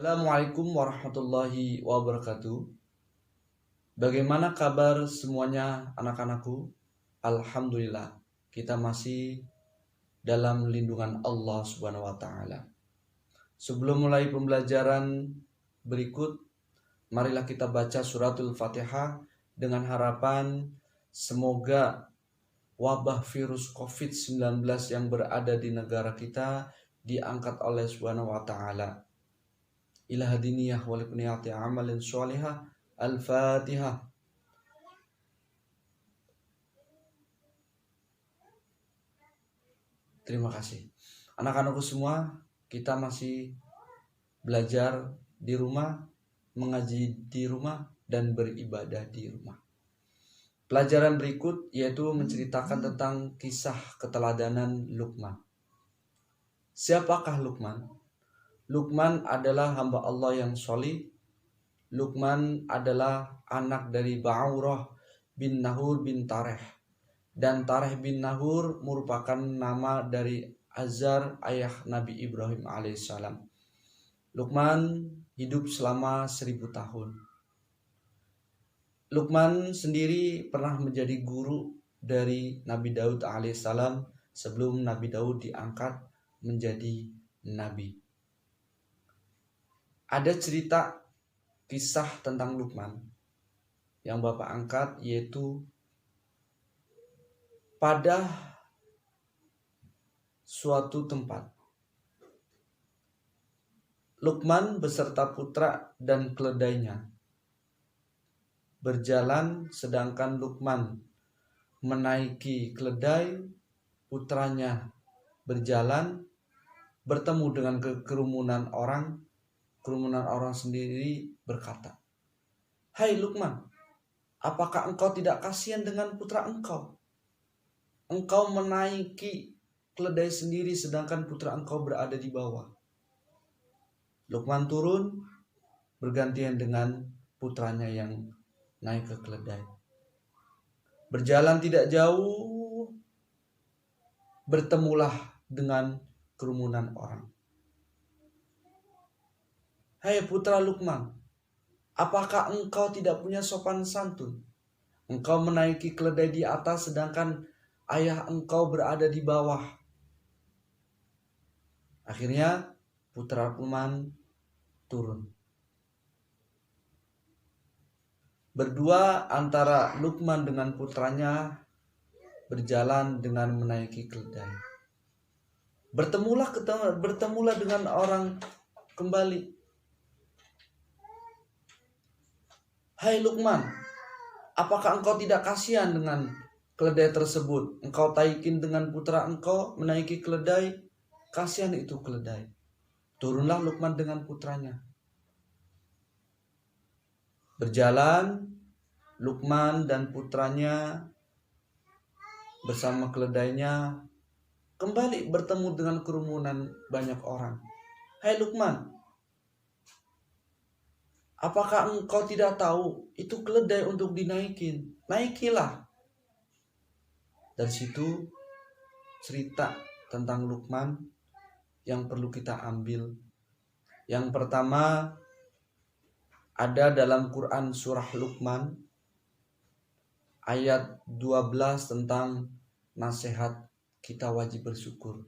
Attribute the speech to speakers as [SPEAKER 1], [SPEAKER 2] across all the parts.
[SPEAKER 1] Assalamualaikum warahmatullahi wabarakatuh. Bagaimana kabar semuanya anak-anakku? Alhamdulillah, kita masih dalam lindungan Allah Subhanahu wa taala. Sebelum mulai pembelajaran berikut, marilah kita baca suratul Fatihah dengan harapan semoga wabah virus COVID-19 yang berada di negara kita diangkat oleh Subhanahu wa taala. Ila hadiniyah wa likuniyati amalin sholihah. Al-Fatihah. Terima kasih. Anak-anakku semua, kita masih belajar di rumah, mengaji di rumah, dan beribadah di rumah. Pelajaran berikut yaitu menceritakan tentang kisah keteladanan Luqman. Siapakah Luqman? Luqman adalah hamba Allah yang solih. Luqman adalah anak dari Ba'urah bin Nahur bin Tareh. Dan Tareh bin Nahur merupakan nama dari Azar, ayah Nabi Ibrahim alaihissalam. Luqman hidup selama 1000 tahun. Luqman sendiri pernah menjadi guru dari Nabi Daud alaihissalam sebelum Nabi Daud diangkat menjadi nabi. Ada cerita kisah tentang Luqman yang Bapak angkat, yaitu pada suatu tempat Luqman beserta putra dan keledainya berjalan, sedangkan Luqman menaiki keledai, putranya berjalan, bertemu dengan kerumunan orang. Kerumunan orang sendiri berkata, "Hai Luqman, apakah engkau tidak kasihan dengan putra engkau? Engkau menaiki keledai sendiri sedangkan putra engkau berada di bawah." Luqman turun bergantian dengan putranya yang naik ke keledai. Berjalan tidak jauh, bertemulah dengan kerumunan orang. "Hai putra Luqman, apakah engkau tidak punya sopan santun? Engkau menaiki keledai di atas sedangkan ayah engkau berada di bawah." Akhirnya putra Luqman turun. Berdua antara Luqman dengan putranya berjalan dengan menaiki keledai. Bertemulah dengan orang kembali. "Hai Luqman, apakah engkau tidak kasihan dengan keledai tersebut? Engkau taikin dengan putra engkau menaiki keledai, kasihan itu keledai." Turunlah Luqman dengan putranya. Berjalan Luqman dan putranya bersama keledainya kembali bertemu dengan kerumunan banyak orang. "Hai Luqman, apakah engkau tidak tahu itu keledai untuk dinaikin? Naikilah." Dari situ cerita tentang Luqman yang perlu kita ambil. Yang pertama, ada dalam Quran surah Luqman ayat 12 tentang nasihat kita wajib bersyukur.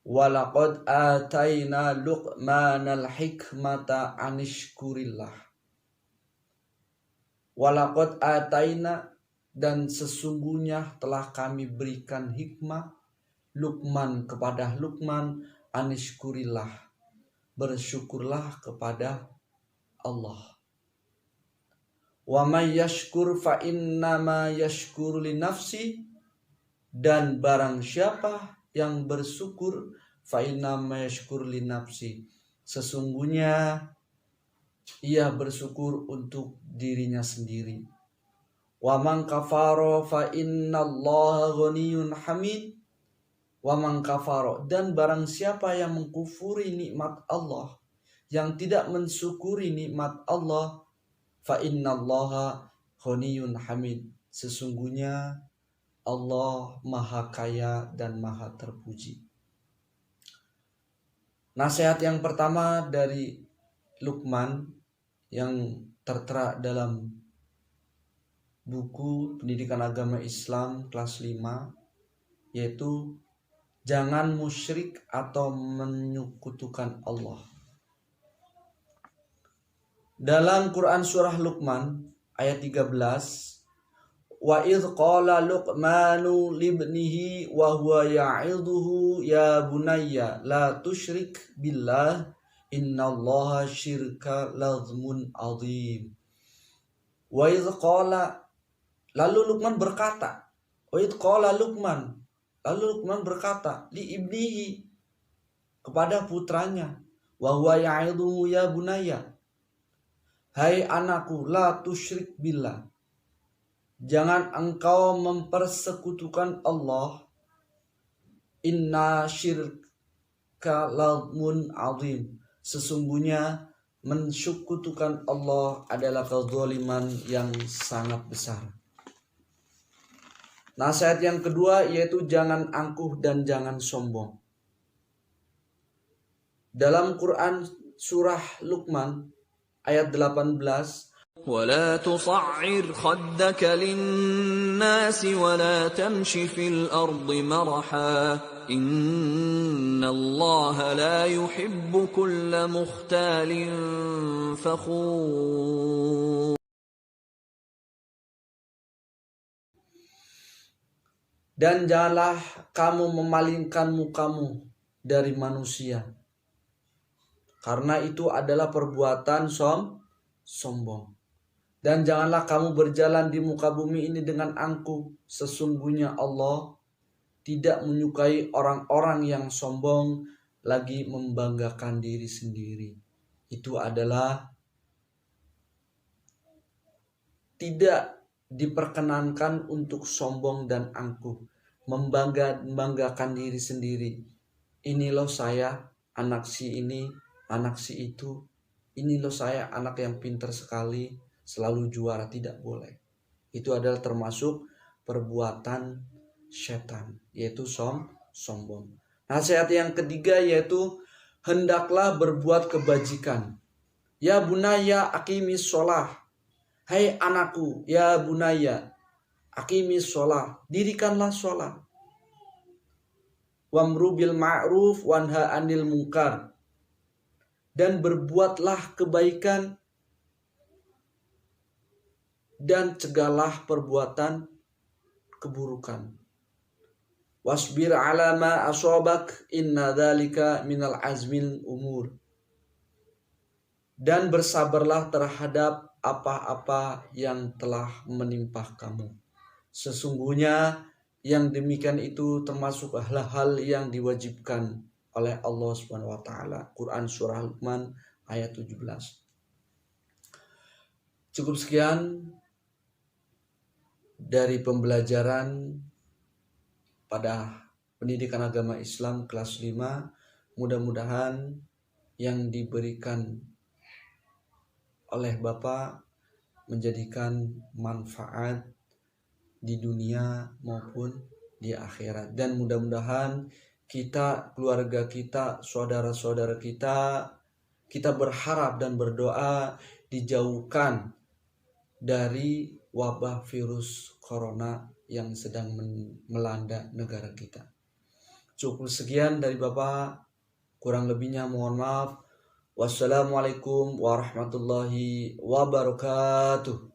[SPEAKER 1] "Walaqad ataina Luqmanal hikmata anishkurillah." Walaqad ataina, dan sesungguhnya telah kami berikan hikmah Luqman kepada Luqman, anishkurillah, bersyukurlah kepada Allah. "Wa may yashkur fa innama yashkuru li nafsi." Dan barang siapa yang bersyukur, fa innama yashkuru li nafsi, sesungguhnya ia bersyukur untuk dirinya sendiri. "Wa man kafara fa innallaha ghaniyyun hamid." Wa man kafara, dan barang siapa yang mengkufuri nikmat Allah, yang tidak mensyukuri nikmat Allah, fa innallaha ghaniyyun hamid, sesungguhnya Allah maha kaya dan maha terpuji. Nasihat yang pertama dari Luqman yang tertera dalam buku Pendidikan Agama Islam kelas 5, yaitu jangan musyrik atau menyekutukan Allah. Dalam Quran surah Luqman ayat 13, wa idh qala Luqmanu libnihi wa huwa ya'idhuhu ya bunayya la tusyrik billah innallaha syirka lazmun azim. Wa idh qala, lalu Luqman berkata, wa idh qala Luqman, lalu Luqman berkata li ibnihi, kepada putranya, wa huwa ya'idhuhu ya bunayya, hai anakku, la tusyrik billah, jangan engkau mempersekutukan Allah, inna syirka lazmun azim, sesungguhnya mensekutukan Allah adalah kezaliman yang sangat besar. Nasihat yang kedua yaitu jangan angkuh dan jangan sombong. Dalam Quran surah Luqman ayat 18,
[SPEAKER 2] ولا تصعر خدك للناس ولا تمش في الأرض مرحا إن الله لا يحب كل مختال فخور.
[SPEAKER 1] dan janganlah kamu memalingkan mukamu dari manusia, karena itu adalah perbuatan sombong. Dan janganlah kamu berjalan di muka bumi ini dengan angkuh, sesungguhnya Allah tidak menyukai orang-orang yang sombong lagi membanggakan diri sendiri. Itu adalah tidak diperkenankan untuk sombong dan angkuh, membanggakan diri sendiri. Ini loh saya, anak si ini, anak si itu. Ini loh saya, anak yang pintar sekali, selalu juara. Tidak boleh. Itu adalah termasuk perbuatan setan, yaitu sombong. Nasihat yang ketiga yaitu hendaklah berbuat kebajikan. Ya bunaya aqimis sholah, hai anakku, ya bunaya aqimis sholah, dirikanlah sholat. Wamru bil ma'ruf wanha anil munkar, dan berbuatlah kebaikan dan cegahlah perbuatan keburukan. Wasbir ala ma asabak inna dzalika minal azmil umur, dan bersabarlah terhadap apa-apa yang telah menimpa kamu, sesungguhnya yang demikian itu termasuk hal-hal yang diwajibkan oleh Allah Subhanahu wa taala. Quran surah Luqman ayat 17. Cukup sekian dari pembelajaran pada Pendidikan Agama Islam kelas 5. Mudah-mudahan yang diberikan oleh Bapak menjadikan manfaat di dunia maupun di akhirat, dan mudah-mudahan kita, keluarga kita, saudara-saudara kita berharap dan berdoa dijauhkan dari wabah virus corona yang sedang melanda negara kita. Cukup sekian dari Bapak, kurang lebihnya mohon maaf. Wassalamualaikum warahmatullahi wabarakatuh.